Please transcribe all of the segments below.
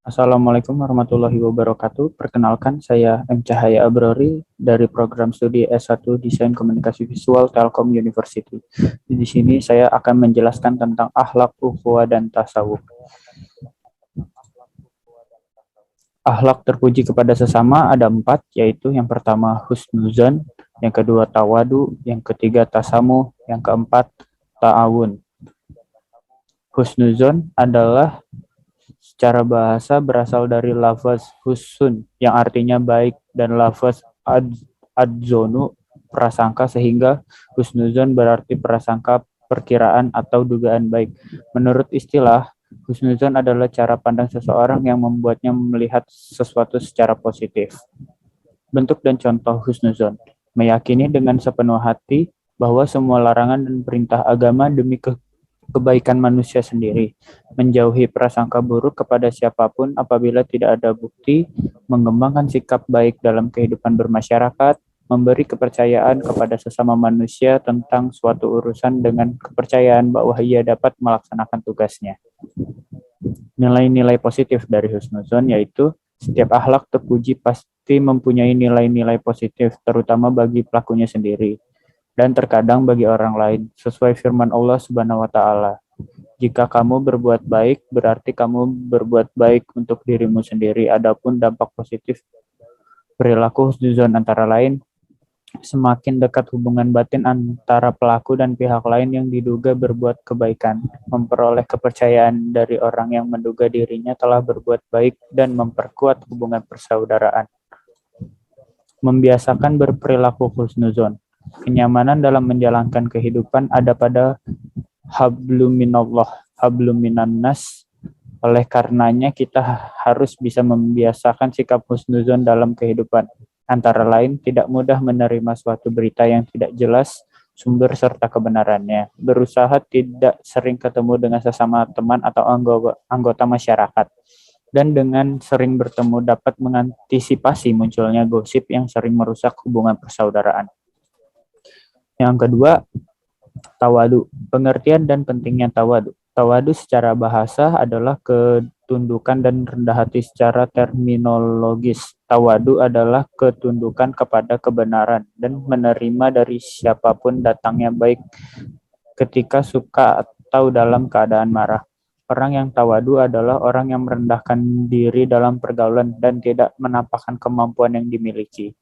Assalamualaikum warahmatullahi wabarakatuh. Perkenalkan, saya M. Cahaya Abrori dari program studi S1 Desain Komunikasi Visual Telkom University. Di sini saya akan menjelaskan tentang akhlak, ukhuwah, dan tasawuf. Akhlak terpuji kepada sesama ada 4, yaitu yang pertama husnuzon, yang kedua tawadu, yang ketiga tasamuh, yang keempat ta'awun. Husnuzon adalah secara bahasa berasal dari lafaz husun yang artinya baik dan lafaz adzonu prasangka, sehingga husnuzon berarti prasangka, perkiraan atau dugaan baik. Menurut istilah, husnuzon adalah cara pandang seseorang yang membuatnya melihat sesuatu secara positif. Bentuk dan contoh husnuzon: meyakini dengan sepenuh hati bahwa semua larangan dan perintah agama demi kebaikan manusia sendiri, menjauhi prasangka buruk kepada siapapun apabila tidak ada bukti, mengembangkan sikap baik dalam kehidupan bermasyarakat, memberi kepercayaan kepada sesama manusia tentang suatu urusan dengan kepercayaan bahwa ia dapat melaksanakan tugasnya. Nilai-nilai positif dari husnuzon yaitu setiap akhlak terpuji pasti mempunyai nilai-nilai positif, terutama bagi pelakunya sendiri dan terkadang bagi orang lain, sesuai firman Allah Subhanahu wa taala. Jika kamu berbuat baik, berarti kamu berbuat baik untuk dirimu sendiri. Adapun dampak positif perilaku husnuzon antara lain, semakin dekat hubungan batin antara pelaku dan pihak lain yang diduga berbuat kebaikan, memperoleh kepercayaan dari orang yang menduga dirinya telah berbuat baik, dan memperkuat hubungan persaudaraan. Membiasakan berperilaku husnuzon. Kenyamanan dalam menjalankan kehidupan ada pada hablum minallah, hablum minannas. Oleh karenanya kita harus bisa membiasakan sikap husnuzon dalam kehidupan. Antara lain, tidak mudah menerima suatu berita yang tidak jelas sumber serta kebenarannya. Berusaha tidak sering ketemu dengan sesama teman atau anggota masyarakat. Dan dengan sering bertemu dapat mengantisipasi munculnya gosip yang sering merusak hubungan persaudaraan. Yang kedua, tawadu. Pengertian dan pentingnya tawadu. Tawadu secara bahasa adalah ketundukan dan rendah hati. Secara terminologis, tawadu adalah ketundukan kepada kebenaran dan menerima dari siapapun datangnya, baik ketika suka atau dalam keadaan marah. Orang yang tawadu adalah orang yang merendahkan diri dalam pergaulan dan tidak menampakkan kemampuan yang dimiliki.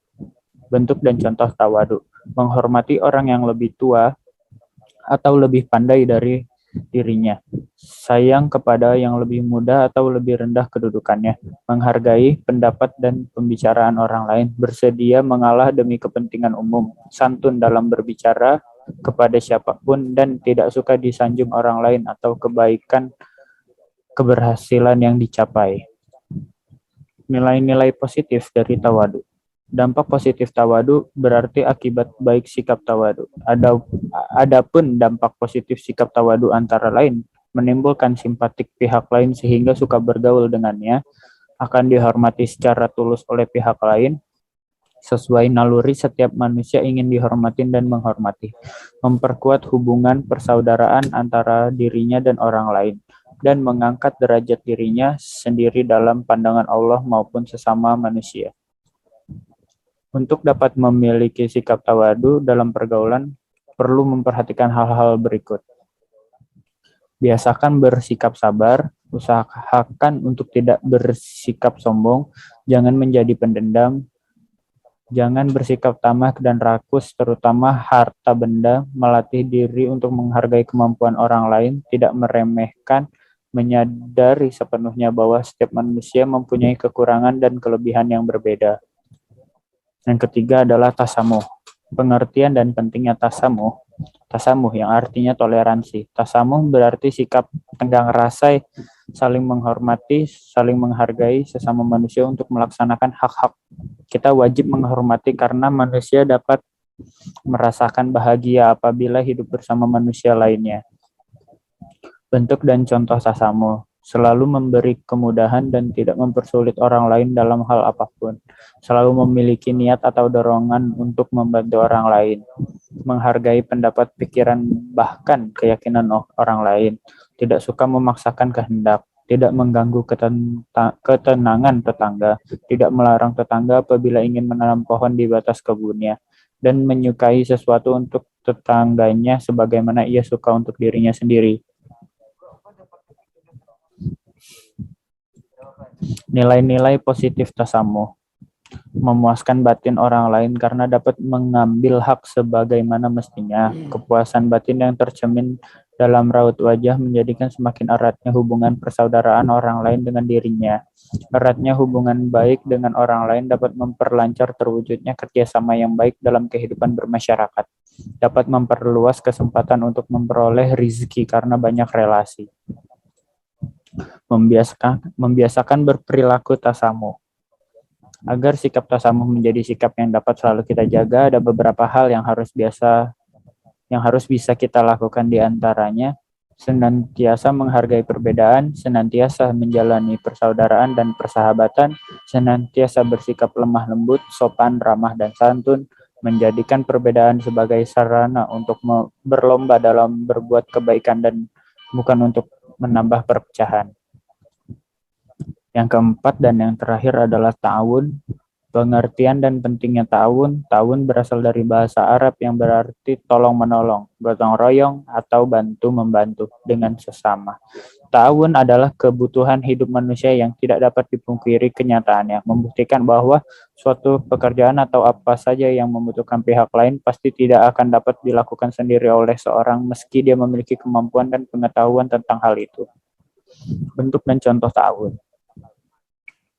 Bentuk dan contoh tawadu: menghormati orang yang lebih tua atau lebih pandai dari dirinya, sayang kepada yang lebih muda atau lebih rendah kedudukannya, menghargai pendapat dan pembicaraan orang lain, bersedia mengalah demi kepentingan umum, santun dalam berbicara kepada siapapun, dan tidak suka disanjung orang lain atau kebaikan keberhasilan yang dicapai. Nilai-nilai positif dari tawadu. Dampak positif tawadu berarti akibat baik sikap tawadu. Adapun dampak positif sikap tawadu antara lain, menimbulkan simpatik pihak lain sehingga suka bergaul dengannya, akan dihormati secara tulus oleh pihak lain, sesuai naluri setiap manusia ingin dihormati dan menghormati, memperkuat hubungan persaudaraan antara dirinya dan orang lain, dan mengangkat derajat dirinya sendiri dalam pandangan Allah maupun sesama manusia. Untuk dapat memiliki sikap tawadu dalam pergaulan, perlu memperhatikan hal-hal berikut. Biasakan bersikap sabar, usahakan untuk tidak bersikap sombong, jangan menjadi pendendam, jangan bersikap tamak dan rakus, terutama harta benda, melatih diri untuk menghargai kemampuan orang lain, tidak meremehkan, menyadari sepenuhnya bahwa setiap manusia mempunyai kekurangan dan kelebihan yang berbeda. Yang ketiga adalah tasamuh. Pengertian dan pentingnya tasamuh. Tasamuh yang artinya toleransi. Tasamuh berarti sikap tenggang rasa, saling menghormati, saling menghargai sesama manusia untuk melaksanakan hak-hak. Kita wajib menghormati karena manusia dapat merasakan bahagia apabila hidup bersama manusia lainnya. Bentuk dan contoh tasamuh: selalu memberi kemudahan dan tidak mempersulit orang lain dalam hal apapun. Selalu memiliki niat atau dorongan untuk membantu orang lain. Menghargai pendapat, pikiran, bahkan keyakinan orang lain. Tidak suka memaksakan kehendak. tidak mengganggu ketenangan tetangga, tidak melarang tetangga apabila ingin menanam pohon di batas kebunnya, dan menyukai sesuatu untuk tetangganya sebagaimana ia suka untuk dirinya sendiri. Nilai-nilai positif tasamuh. Memuaskan batin orang lain karena dapat mengambil hak sebagaimana mestinya. Kepuasan batin yang tercermin dalam raut wajah menjadikan semakin eratnya hubungan persaudaraan orang lain dengan dirinya. Eratnya hubungan baik dengan orang lain dapat memperlancar terwujudnya kerjasama yang baik dalam kehidupan bermasyarakat. Dapat memperluas kesempatan untuk memperoleh rizki karena banyak relasi. Membiasakan berperilaku tasamuh. Agar sikap tasamuh menjadi sikap yang dapat selalu kita jaga, ada beberapa hal yang harus bisa kita lakukan, di antaranya senantiasa menghargai perbedaan, senantiasa menjalani persaudaraan dan persahabatan, senantiasa bersikap lemah lembut, sopan, ramah, dan santun, menjadikan perbedaan sebagai sarana untuk berlomba dalam berbuat kebaikan dan bukan untuk menambah perpecahan. Yang keempat dan yang terakhir adalah ta'awun. Pengertian dan pentingnya ta'awun. Ta'awun berasal dari bahasa Arab yang berarti tolong-menolong, gotong royong, atau bantu-membantu dengan sesama. Ta'awun adalah kebutuhan hidup manusia yang tidak dapat dipungkiri kenyataannya, membuktikan bahwa suatu pekerjaan atau apa saja yang membutuhkan pihak lain pasti tidak akan dapat dilakukan sendiri oleh seorang meski dia memiliki kemampuan dan pengetahuan tentang hal itu. Bentuk dan contoh ta'awun.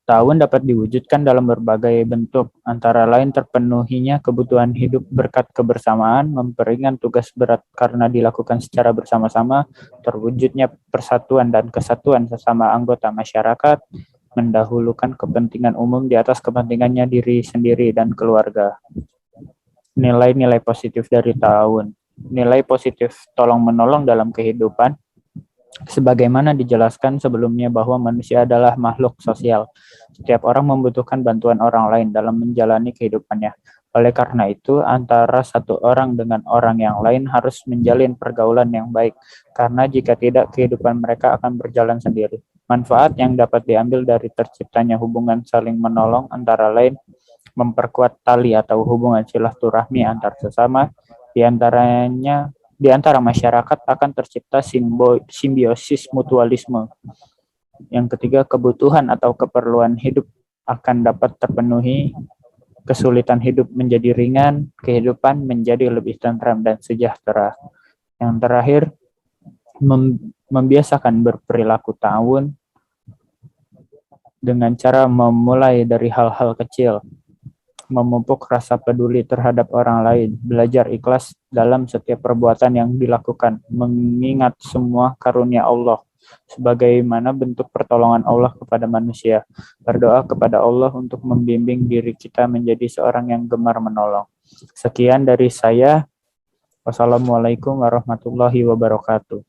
Ta'awun dapat diwujudkan dalam berbagai bentuk, antara lain terpenuhinya kebutuhan hidup berkat kebersamaan, memperingan tugas berat karena dilakukan secara bersama-sama, terwujudnya persatuan dan kesatuan sesama anggota masyarakat, mendahulukan kepentingan umum di atas kepentingannya diri sendiri dan keluarga. Nilai-nilai positif dari ta'awun. Nilai positif tolong-menolong dalam kehidupan. Sebagaimana dijelaskan sebelumnya bahwa manusia adalah makhluk sosial. Setiap orang membutuhkan bantuan orang lain dalam menjalani kehidupannya. Oleh karena itu, antara satu orang dengan orang yang lain harus menjalin pergaulan yang baik, karena jika tidak, kehidupan mereka akan berjalan sendiri. Manfaat yang dapat diambil dari terciptanya hubungan saling menolong antara lain memperkuat tali atau hubungan silaturahmi antar sesama, di antara masyarakat akan tercipta simbiosis mutualisme. Yang ketiga, kebutuhan atau keperluan hidup akan dapat terpenuhi, kesulitan hidup menjadi ringan, kehidupan menjadi lebih tentram dan sejahtera. Yang terakhir, membiasakan berperilaku ta'awun dengan cara memulai dari hal-hal kecil, memupuk rasa peduli terhadap orang lain, belajar ikhlas dalam setiap perbuatan yang dilakukan, mengingat semua karunia Allah sebagaimana bentuk pertolongan Allah kepada manusia, berdoa kepada Allah untuk membimbing diri kita menjadi seorang yang gemar menolong. Sekian dari saya. Wassalamualaikum warahmatullahi wabarakatuh.